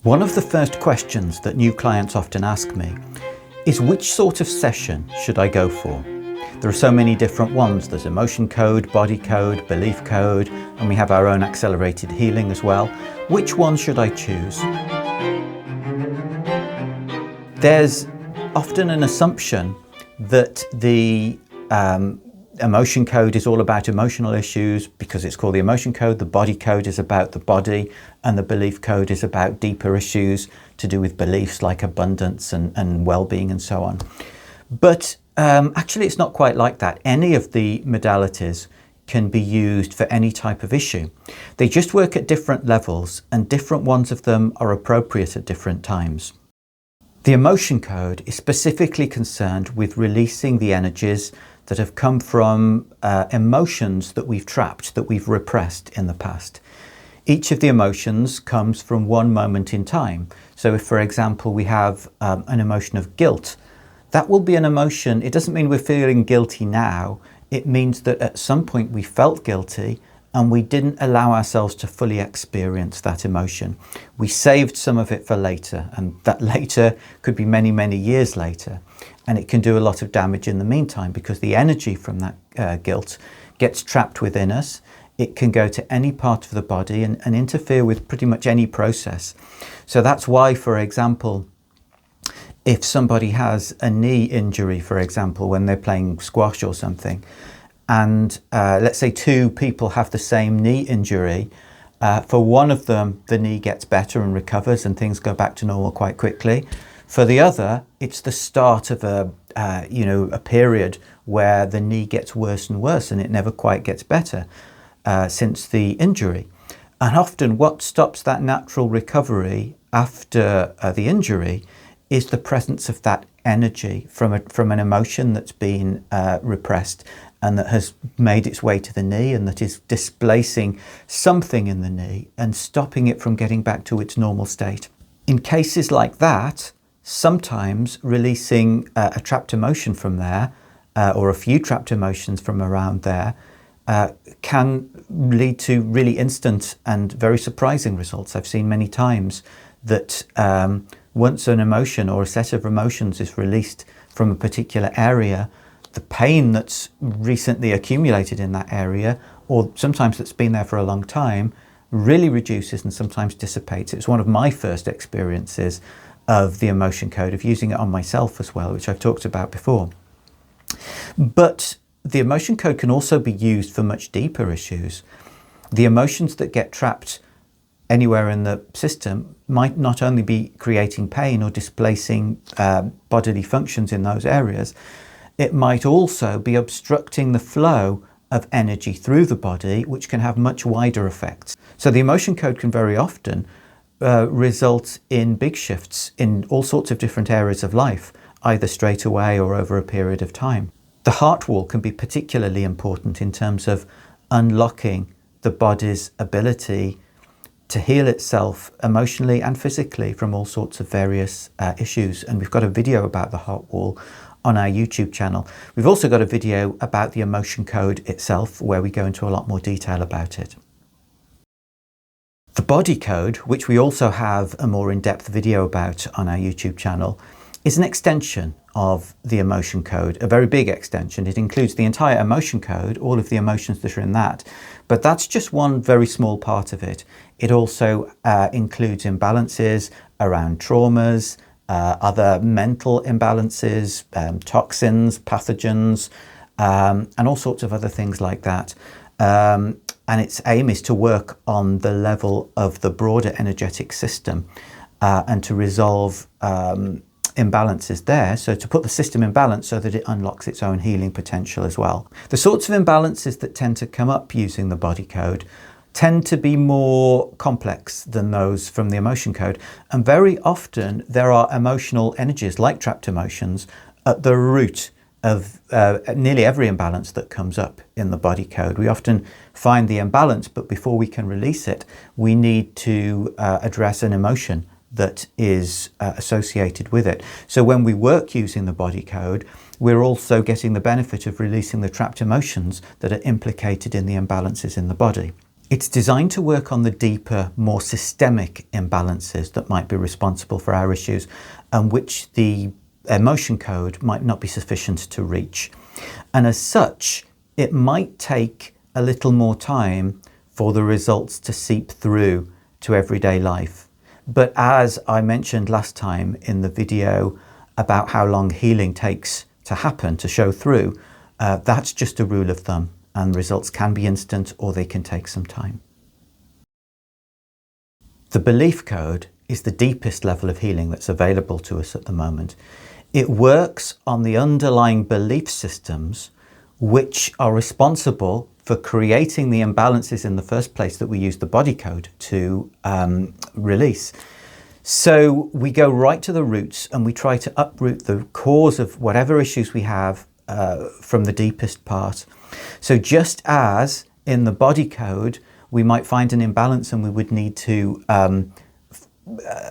One of the first questions that new clients often ask me is which sort of session should I go for? There are so many different ones. There's emotion code, body code, belief code, and we have our own accelerated healing as well. Which one should I choose? There's often an assumption that the emotion code is all about emotional issues because it's called the emotion code. The body code is about the body, and the belief code is about deeper issues to do with beliefs like abundance and well-being and so on. But actually it's not quite like that. Any of the modalities can be used for any type of issue. They just work at different levels, and different ones of them are appropriate at different times. The emotion code is specifically concerned with releasing the energies that have come from emotions that we've trapped, that we've repressed in the past. Each of the emotions comes from one moment in time. So if, for example, we have an emotion of guilt, that will be an emotion. It doesn't mean we're feeling guilty now. It means that at some point we felt guilty and we didn't allow ourselves to fully experience that emotion. We saved some of it for later, and that later could be many, many years later. And it can do a lot of damage in the meantime because the energy from that guilt gets trapped within us. It can go to any part of the body and interfere with pretty much any process. So that's why, for example, if somebody has a knee injury, for example, when they're playing squash or something, and let's say two people have the same knee injury, for one of them, the knee gets better and recovers and things go back to normal quite quickly. For the other, it's the start of a period where the knee gets worse and worse and it never quite gets better since the injury. And often what stops that natural recovery after the injury is the presence of that energy from an emotion that's been repressed and that has made its way to the knee and that is displacing something in the knee and stopping it from getting back to its normal state. In cases like that, sometimes releasing a trapped emotion from there or a few trapped emotions from around there can lead to really instant and very surprising results. I've seen many times that once an emotion or a set of emotions is released from a particular area, the pain that's recently accumulated in that area, or sometimes that's been there for a long time, really reduces and sometimes dissipates. It's one of my first experiences of the emotion code, of using it on myself as well, which I've talked about before. But the emotion code can also be used for much deeper issues. The emotions that get trapped anywhere in the system might not only be creating pain or displacing bodily functions in those areas, it might also be obstructing the flow of energy through the body, which can have much wider effects. So the emotion code can very often result in big shifts in all sorts of different areas of life, either straight away or over a period of time. The heart wall can be particularly important in terms of unlocking the body's ability to heal itself emotionally and physically from all sorts of various issues. And we've got a video about the heart wall on our YouTube channel. We've also got a video about the emotion code itself where we go into a lot more detail about it. The body code, which we also have a more in-depth video about on our YouTube channel, is an extension of the emotion code, a very big extension. It includes the entire emotion code, all of the emotions that are in that, but that's just one very small part of it. It also includes imbalances around traumas, other mental imbalances, toxins, pathogens, and all sorts of other things like that. And its aim is to work on the level of the broader energetic system and to resolve imbalances there, so to put the system in balance so that it unlocks its own healing potential as well. The sorts of imbalances that tend to come up using the body code tend to be more complex than those from the emotion code, and very often there are emotional energies like trapped emotions at the root of nearly every imbalance that comes up in the body code. We often find the imbalance, but before we can release it, we need to address an emotion that is associated with it. So when we work using the body code, we're also getting the benefit of releasing the trapped emotions that are implicated in the imbalances in the body. It's designed to work on the deeper, more systemic imbalances that might be responsible for our issues and which the emotion code might not be sufficient to reach. And as such, it might take a little more time for the results to seep through to everyday life. But as I mentioned last time in the video about how long healing takes to happen, to show through, that's just a rule of thumb, and results can be instant or they can take some time. The belief code is the deepest level of healing that's available to us at the moment. It works on the underlying belief systems which are responsible for creating the imbalances in the first place that we use the body code to release. So we go right to the roots and we try to uproot the cause of whatever issues we have from the deepest part. So just as in the body code, we might find an imbalance and we would need to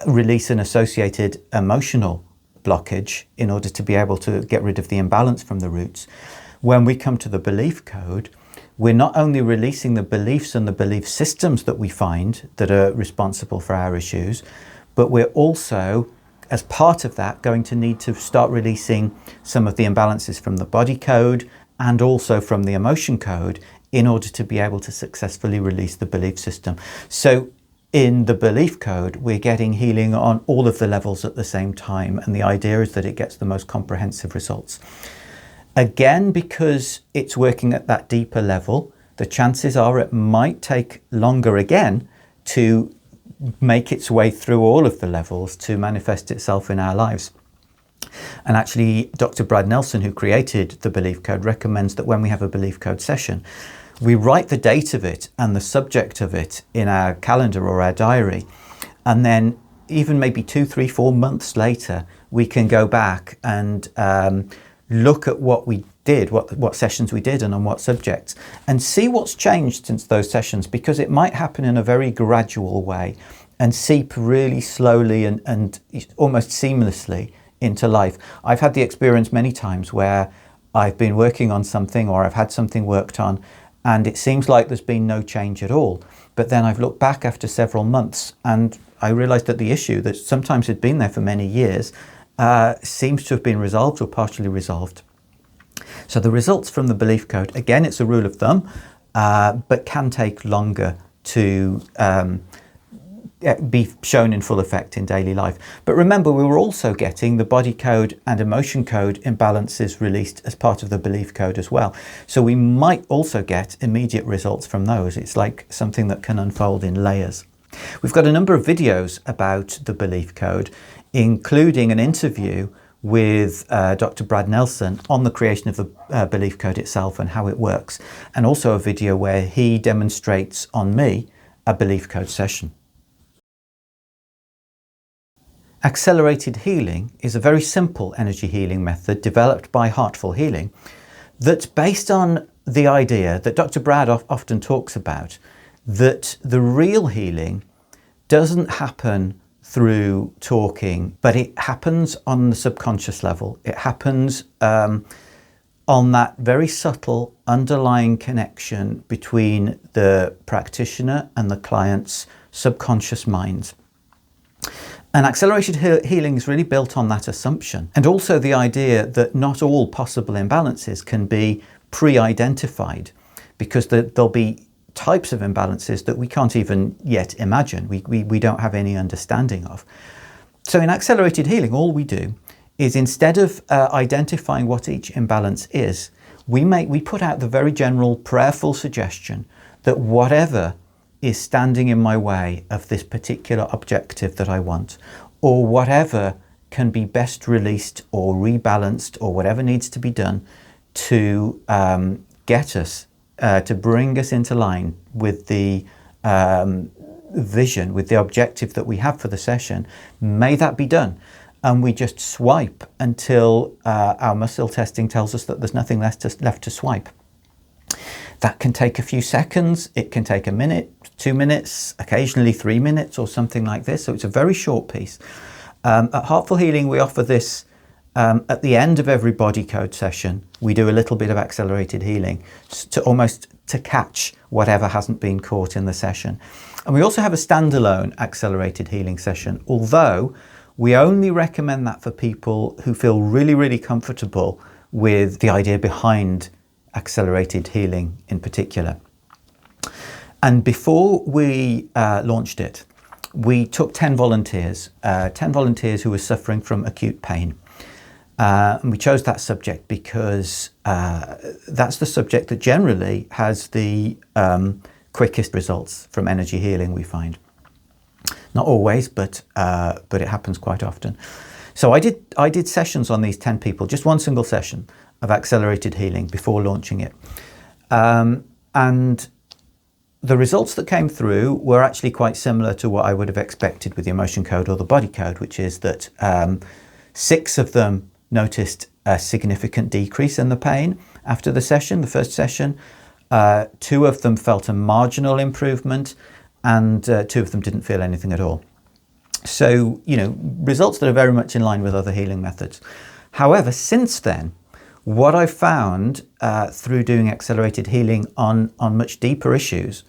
release an associated emotional blockage in order to be able to get rid of the imbalance from the roots. When we come to the belief code, we're not only releasing the beliefs and the belief systems that we find that are responsible for our issues, but we're also, as part of that, going to need to start releasing some of the imbalances from the body code and also from the emotion code in order to be able to successfully release the belief system. So in the belief code, we're getting healing on all of the levels at the same time, and the idea is that it gets the most comprehensive results. Again, because it's working at that deeper level, the chances are it might take longer again to make its way through all of the levels to manifest itself in our lives. And actually, Dr. Brad Nelson, who created the belief code, recommends that when we have a belief code session, we write the date of it and the subject of it in our calendar or our diary. And then even maybe 2, 3, 4 months later, we can go back and look at what we did, what sessions we did and on what subjects, and see what's changed since those sessions, because it might happen in a very gradual way and seep really slowly and almost seamlessly into life. I've had the experience many times where I've been working on something or I've had something worked on and it seems like there's been no change at all. But then I've looked back after several months and I realized that the issue that sometimes had been there for many years seems to have been resolved or partially resolved. So the results from the belief code, again, it's a rule of thumb, but can take longer to be shown in full effect in daily life. But remember, we were also getting the body code and emotion code imbalances released as part of the belief code as well. So we might also get immediate results from those. It's like something that can unfold in layers. We've got a number of videos about the belief code, including an interview with Dr. Brad Nelson on the creation of the belief code itself and how it works, and also a video where he demonstrates on me a belief code session. Accelerated healing is a very simple energy healing method developed by Heartful Healing that's based on the idea that Dr. Brad often talks about, that the real healing doesn't happen through talking, but it happens on the subconscious level. It happens on that very subtle underlying connection between the practitioner and the client's subconscious minds. And accelerated healing is really built on that assumption, and also the idea that not all possible imbalances can be pre-identified, because there'll be types of imbalances that we can't even yet imagine, we don't have any understanding of. So in accelerated healing, all we do is, instead of identifying what each imbalance is, we put out the very general prayerful suggestion that whatever is standing in my way of this particular objective that I want, or whatever can be best released or rebalanced, or whatever needs to be done to get us, to bring us into line with the vision, with the objective that we have for the session, may that be done. And we just swipe until our muscle testing tells us that there's nothing left to swipe. That can take a few seconds, it can take a minute, 2 minutes, occasionally 3 minutes or something like this. So it's a very short piece. At Heartful Healing, we offer this at the end of every body code session, we do a little bit of accelerated healing to catch whatever hasn't been caught in the session. And we also have a standalone accelerated healing session, although we only recommend that for people who feel really, really comfortable with the idea behind accelerated healing in particular. And before we launched it, we took 10 volunteers who were suffering from acute pain. And we chose that subject because that's the subject that generally has the quickest results from energy healing, we find. Not always, but it happens quite often. So I did sessions on these 10 people, just one single session of accelerated healing before launching it. And the results that came through were actually quite similar to what I would have expected with the emotion code or the body code, which is that 6 of them noticed a significant decrease in the pain after the session, the first session. 2 of them felt a marginal improvement, and 2 of them didn't feel anything at all. So, results that are very much in line with other healing methods. However, since then, what I've found through doing accelerated healing on much deeper issues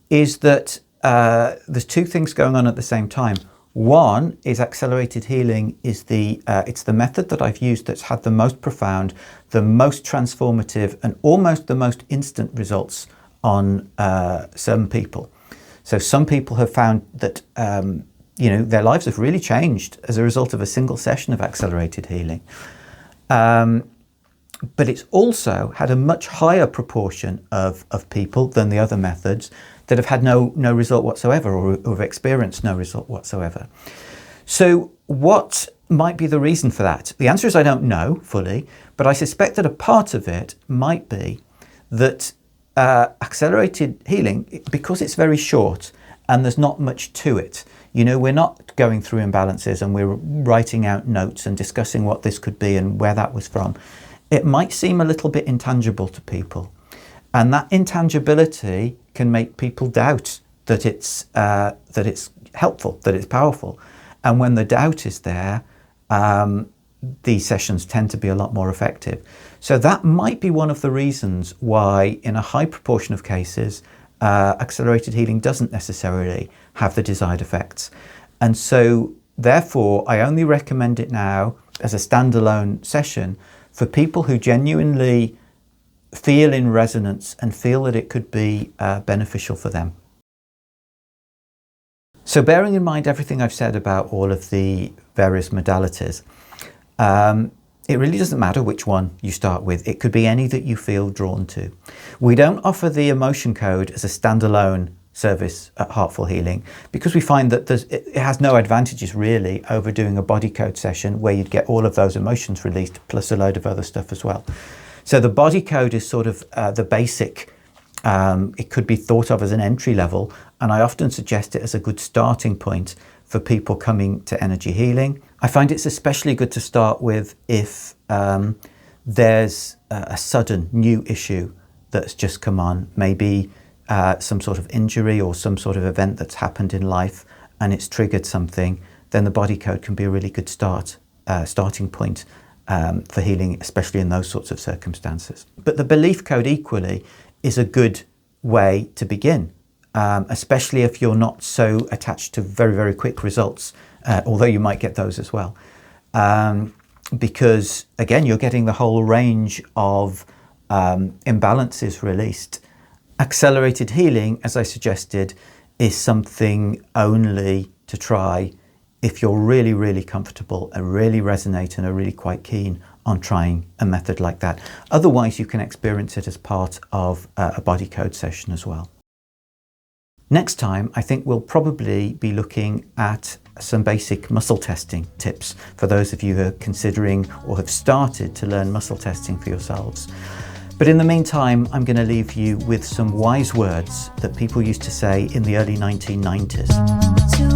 is that there's 2 things going on at the same time. One is accelerated healing is it's the method that I've used that's had the most profound, the most transformative, and almost the most instant results on some people. So some people have found that their lives have really changed as a result of a single session of accelerated healing. But it's also had a much higher proportion of people than the other methods that have had no result whatsoever, or have experienced no result whatsoever. So what might be the reason for that? The answer is I don't know fully, but I suspect that a part of it might be that accelerated healing, because it's very short and there's not much to it. We're not going through imbalances and we're writing out notes and discussing what this could be and where that was from. It might seem a little bit intangible to people. And that intangibility can make people doubt that it's helpful, that it's powerful. And when the doubt is there, these sessions tend to be a lot more effective. So that might be one of the reasons why, in a high proportion of cases, accelerated healing doesn't necessarily have the desired effects. And so, therefore, I only recommend it now as a standalone session for people who genuinely feel in resonance and feel that it could be beneficial for them. So bearing in mind everything I've said about all of the various modalities, it really doesn't matter which one you start with. It could be any that you feel drawn to. We don't offer the emotion code as a standalone service at Heartful Healing because we find that it has no advantages really over doing a body code session where you'd get all of those emotions released plus a load of other stuff as well. So the body code is sort of the basic. It could be thought of as an entry level, and I often suggest it as a good starting point for people coming to energy healing. I find it's especially good to start with if there's a sudden new issue that's just come on, maybe some sort of injury or some sort of event that's happened in life and it's triggered something, then the body code can be a really good starting point for healing, especially in those sorts of circumstances. But the belief code equally is a good way to begin, especially if you're not so attached to very, very quick results, although you might get those as well. Because again, you're getting the whole range of imbalances released. Accelerated healing, as I suggested, is something only to try if you're really, really comfortable and really resonate and are really quite keen on trying a method like that. Otherwise, you can experience it as part of a body code session as well. Next time, I think we'll probably be looking at some basic muscle testing tips for those of you who are considering or have started to learn muscle testing for yourselves. But in the meantime, I'm going to leave you with some wise words that people used to say in the early 1990s.